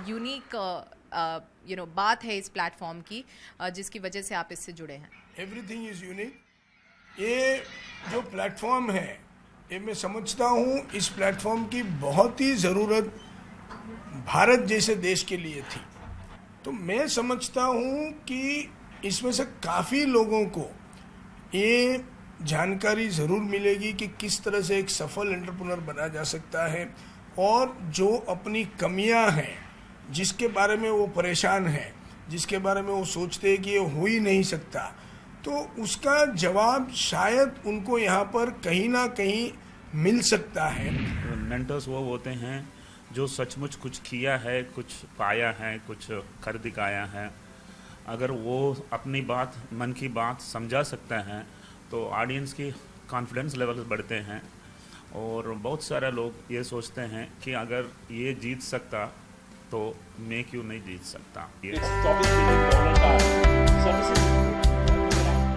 Unique बात है इस प्लेटफॉर्म की जिसकी वजह से आप इससे जुड़े हैं? Everything is unique. ये जो प्लेटफॉर्म है, ये मैं समझता हूँ इस प्लेटफॉर्म की बहुत ही ज़रूरत भारत जैसे देश के लिए थी। तो मैं समझता हूँ कि इसमें से काफ़ी लोगों को ये जानकारी ज़रूर मिलेगी कि किस तरह से एक सफल एंटरप्रेन्योर बना जा सकता है, और जो अपनी कमियां हैं, जिसके बारे में वो परेशान है, जिसके बारे में वो सोचते हैं कि ये हो ही नहीं सकता, तो उसका जवाब शायद उनको यहाँ पर कहीं ना कहीं मिल सकता है। मेंटर्स वो होते हैं जो सचमुच कुछ किया है, कुछ पाया है, कुछ कर दिखाया है। अगर वो अपनी बात, मन की बात समझा सकता है तो ऑडियंस की कॉन्फिडेंस लेवल बढ़ते हैं। और बहुत सारे लोग ये सोचते हैं कि अगर ये जीत सकता तो मैं क्यों नहीं जीत सकता।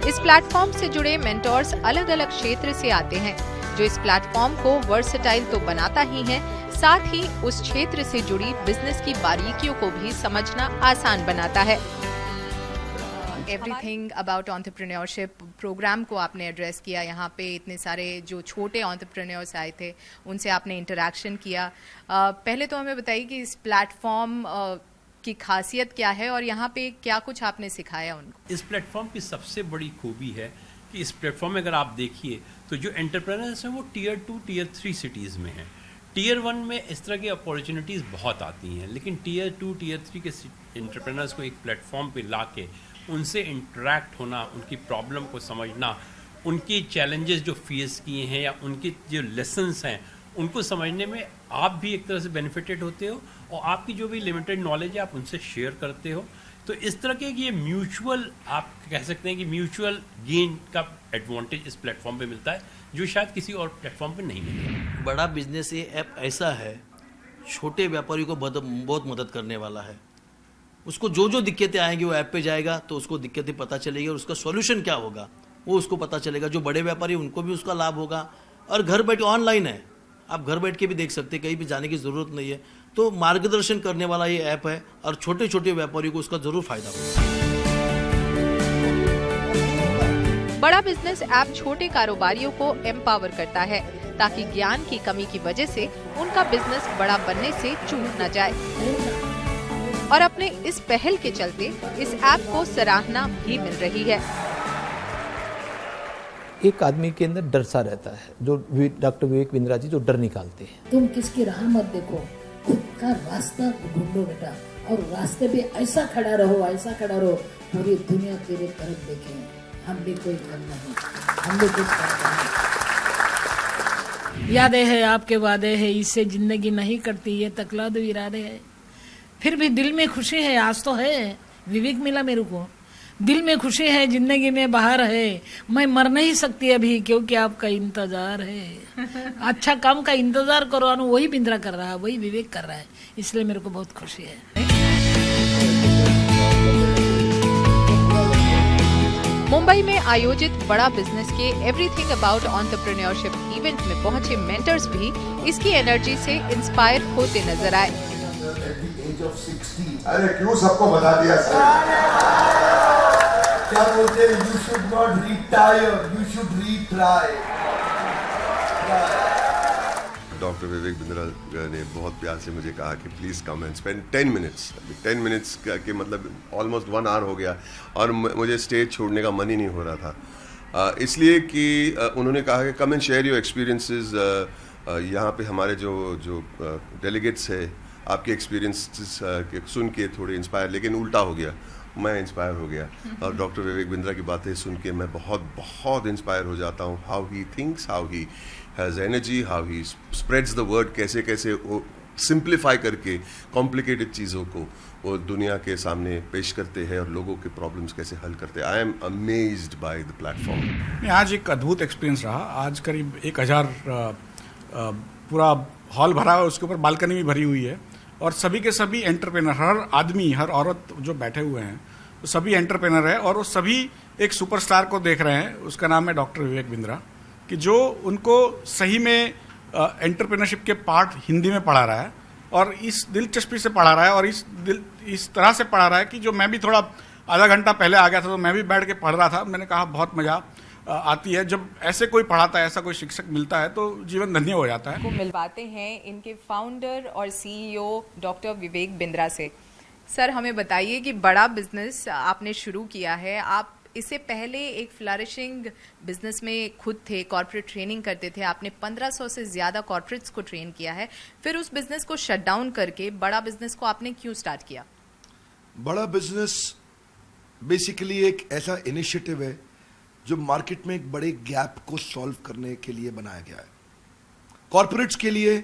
इस प्लेटफॉर्म से जुड़े मेंटोर्स अलग अलग क्षेत्र से आते हैं, जो इस प्लेटफॉर्म को वर्सेटाइल तो बनाता ही है, साथ ही उस क्षेत्र से जुड़ी बिजनेस की बारीकियों को भी समझना आसान बनाता है। एवरीथिंग अबाउट एंटरप्रेन्योरशिप प्रोग्राम को आपने एड्रेस किया। यहाँ पे इतने सारे जो छोटे एंटरप्रेन्योर्स आए थे, उनसे आपने इंटरेक्शन किया। पहले तो हमें बताइए कि इस प्लेटफॉर्म की खासियत क्या है और यहाँ पे क्या कुछ आपने सिखाया उनको? इस प्लेटफॉर्म की सबसे बड़ी खूबी है कि इस प्लेटफॉर्म में अगर आप देखिए तो जो एंटरप्रेन्योर्स हैं वो टियर 2, टियर 3 सिटीज़ में हैं। टियर 1 में इस तरह की अपॉर्चुनिटीज़ बहुत आती हैं, लेकिन टियर 2, टियर 3 के एंटरप्रेन्योर्स को एक प्लेटफॉर्म पे ला के उनसे इंटरेक्ट होना, उनकी प्रॉब्लम को समझना, उनकी चैलेंजेस जो फेस किए हैं या उनके जो लेसन्स हैं उनको समझने में आप भी एक तरह से बेनिफिटेड होते हो, और आपकी जो भी लिमिटेड नॉलेज है आप उनसे शेयर करते हो। तो इस तरह के ये म्यूचुअल, आप कह सकते हैं कि म्यूचुअल गेन का एडवांटेज इस प्लेटफॉर्म पे मिलता है जो शायद किसी और प्लेटफॉर्म पे नहीं मिलेगा। बड़ा बिजनेस ये ऐप ऐसा है, छोटे व्यापारी को बहुत मदद करने वाला है। उसको जो जो दिक्कतें आएंगी वो ऐप पे जाएगा तो उसको दिक्कतें पता चलेगी और उसका सॉल्यूशन क्या होगा वो उसको पता चलेगा। जो बड़े व्यापारी उनको भी उसका लाभ होगा, और घर बैठे ऑनलाइन है, आप घर बैठ के भी देख सकते हैं, कहीं भी जाने की ज़रूरत नहीं है। तो मार्गदर्शन करने वाला ये ऐप है और छोटे छोटे व्यापारियों को उसका ज़रूर फायदा होगा। बड़ा बिजनेस ऐप छोटे कारोबारियों को एम्पावर करता है ताकि ज्ञान की कमी की वजह से उनका बिजनेस बड़ा बनने से चूक न जाए। और अपने इस पहल के चलते इस ऐप को सराहना भी मिल रही है। एक आदमी के अंदर डर सा रहता है, जो डॉक्टर विवेक बिंद्रा जी जो डर निकालते हैं। तुम किसकी राह मत देखो, खुद का रास्ता ढूंढो बेटा, और रास्ते पे ऐसा खड़ा रहो, ऐसा खड़ा रहो, पूरी दुनिया तेरे तरफ देखे। हम भी कोई कम नहीं, हम भी कुछ करते हैं। यादें है आपके वादे है, इससे जिंदगी नहीं करती, ये तकला दो इरादे है। फिर भी दिल में खुशी है, आज तो है विवेक मिला मेरे को, दिल में खुशी है, जिंदगी में बाहर है, मैं मर नहीं सकती अभी क्योंकि आपका इंतजार है। अच्छा काम का इंतजार करो, वही बिंद्रा कर रहा है, वही विवेक कर रहा है, इसलिए मेरे को बहुत खुशी है। मुंबई में आयोजित बड़ा बिजनेस के एवरीथिंग अबाउट एंटरप्रेन्योरशिप इवेंट में पहुंचे मेंटर्स भी इसकी एनर्जी से इंस्पायर होते नजर आए। अरे क्यों सबको बता दिया सर? क्या बोलते हैं, you should not retire, you should retry. Doctor Vivek Bindra ने बहुत प्यार से मुझे कहा कि please come and spend 10 minutes. 10 minutes के मतलब ऑलमोस्ट 1 आवर हो गया और मुझे स्टेज छोड़ने का मन ही नहीं हो रहा था, इसलिए कि उन्होंने कहा कि come and share your experiences. यहाँ पे हमारे जो डेलीगेट्स है, आपके एक्सपीरियंसेस सुन के थोड़े इंस्पायर, लेकिन उल्टा हो गया, मैं इंस्पायर हो गया। और डॉक्टर विवेक बिंद्रा की बातें सुन के मैं बहुत इंस्पायर हो जाता हूँ। How he thinks, how he has energy, how he spreads the word, कैसे वो सिंप्लीफाई करके कॉम्प्लिकेटेड चीज़ों को वो दुनिया के सामने पेश करते हैं और लोगों के प्रॉब्लम्स कैसे हल करते हैं। I am amazed by the platform. आज एक अद्भुत एक्सपीरियंस रहा। आज करीब 1000 पूरा हॉल भरा है, उसके ऊपर बालकनी भी भरी हुई है, और सभी के सभी एंटरप्रेनर, हर आदमी हर औरत जो बैठे हुए हैं वो सभी एंटरप्रेनर है, और वो सभी एक सुपरस्टार को देख रहे हैं। उसका नाम है डॉक्टर विवेक बिंद्रा, कि जो उनको सही में एंटरप्रेन्योरशिप के पार्ट हिंदी में पढ़ा रहा है। और इस दिलचस्पी से पढ़ा रहा है और इस तरह से पढ़ा रहा है कि जो मैं भी थोड़ा आधा घंटा पहले आ गया था तो मैं भी बैठ के पढ़ रहा था। मैंने कहा बहुत मज़ा आती है जब ऐसे कोई पढ़ाता है, ऐसा कोई शिक्षक मिलता है तो जीवन धन्य हो जाता है। को मिलवाते हैं इनके फाउंडर और सीईओ डॉक्टर विवेक बिंद्रा से। सर, हमें बताइए कि बड़ा बिजनेस आपने शुरू किया है, आप इससे पहले एक फ्लरिशिंग बिजनेस में खुद थे, कॉर्पोरेट ट्रेनिंग करते थे, आपने 1500 से ज़्यादा कॉर्पोरेट्स को ट्रेन किया है, फिर उस बिजनेस को शट डाउन करके बड़ा बिजनेस को आपने क्यों स्टार्ट किया? बड़ा बिजनेस बेसिकली एक ऐसा इनिशिएटिव है जो मार्केट में एक बड़े गैप को सॉल्व करने के लिए बनाया गया है। कॉर्पोरेट्स के लिए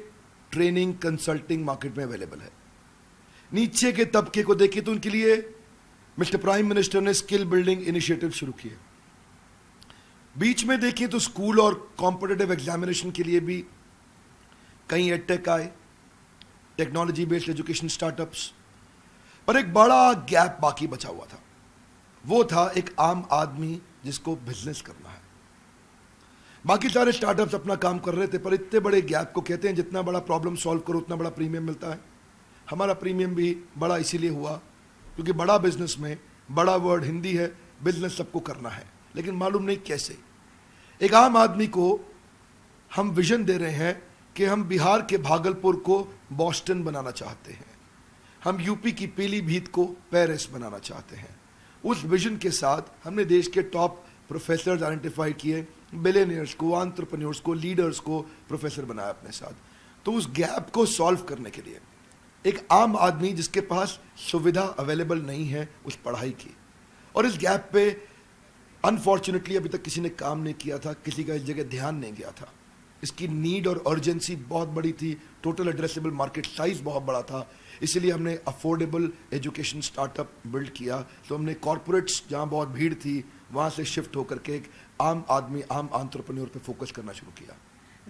ट्रेनिंग कंसल्टिंग मार्केट में अवेलेबल है। नीचे के तबके को देखिए तो उनके लिए मिस्टर प्राइम मिनिस्टर ने स्किल बिल्डिंग इनिशिएटिव शुरू किए। बीच में देखिए तो स्कूल और कॉम्पिटिटिव एग्जामिनेशन के लिए भी कई एडटेक आए, टेक्नोलॉजी बेस्ड एजुकेशन स्टार्टअप्स, पर एक बड़ा गैप बाकी बचा हुआ था। वो था एक आम आदमी जिसको बिजनेस करना है। बाकी सारे स्टार्टअप्स अपना काम कर रहे थे, पर इतने बड़े गैप को कहते हैं जितना बड़ा प्रॉब्लम सॉल्व करो उतना बड़ा प्रीमियम मिलता है। हमारा प्रीमियम भी बड़ा इसीलिए हुआ क्योंकि बड़ा बिजनेस में बड़ा वर्ड हिंदी है, बिजनेस सबको करना है, लेकिन मालूम नहीं कैसे। एक आम आदमी को हम विजन दे रहे हैं कि हम बिहार के भागलपुर को बॉस्टन बनाना चाहते हैं, हम यूपी की पीलीभीत को पेरिस बनाना चाहते हैं। उस विजन के साथ हमने देश के टॉप प्रोफेसर्स आइडेंटिफाई किए, बिलियनियर्स को, एंटरप्रेन्योर्स को, लीडर्स को प्रोफेसर बनाया अपने साथ। तो उस गैप को सॉल्व करने के लिए एक आम आदमी जिसके पास सुविधा अवेलेबल नहीं है उस पढ़ाई की, और इस गैप पे अनफॉर्चुनेटली अभी तक किसी ने काम नहीं किया था, किसी का इस जगह ध्यान नहीं गया था। इसकी नीड और अर्जेंसी बहुत बड़ी थी, टोटल एड्रेसेबल मार्केट साइज बहुत बड़ा था, इसीलिए हमने अफोर्डेबल एजुकेशन स्टार्टअप बिल्ड किया। तो हमने कॉर्पोरेट्स जहाँ बहुत भीड़ थी वहाँ से शिफ्ट होकर के एक आम आदमी, आम एंटरप्रेन्योर पे फोकस करना शुरू किया।